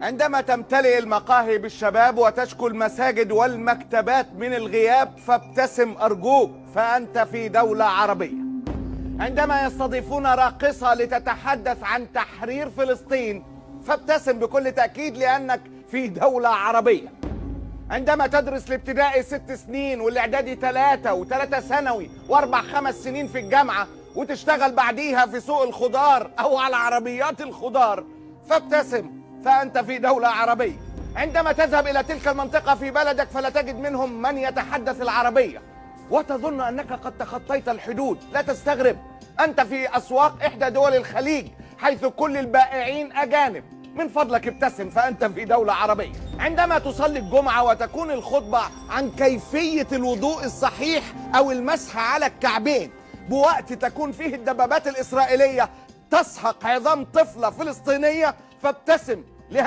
عندما تمتلئ المقاهي بالشباب وتشكو المساجد والمكتبات من الغياب فابتسم أرجوك، فأنت في دولة عربية. عندما يستضيفون راقصة لتتحدث عن تحرير فلسطين فابتسم بكل تأكيد لأنك في دولة عربية. عندما تدرس الابتدائي 6 سنين والإعدادي 3 و3 ثانوي و4 5 سنين في الجامعة وتشتغل بعديها في سوق الخضار أو على عربيات الخضار فابتسم، فأنت في دولة عربية. عندما تذهب إلى تلك المنطقة في بلدك فلا تجد منهم من يتحدث العربية وتظن أنك قد تخطيت الحدود، لا تستغرب، أنت في أسواق إحدى دول الخليج حيث كل البائعين أجانب. من فضلك ابتسم، فأنت في دولة عربية. عندما تصلي الجمعة وتكون الخطبة عن كيفية الوضوء الصحيح أو المسح على الكعبين بوقت تكون فيه الدبابات الإسرائيلية تسحق عظام طفلة فلسطينية فابتسم،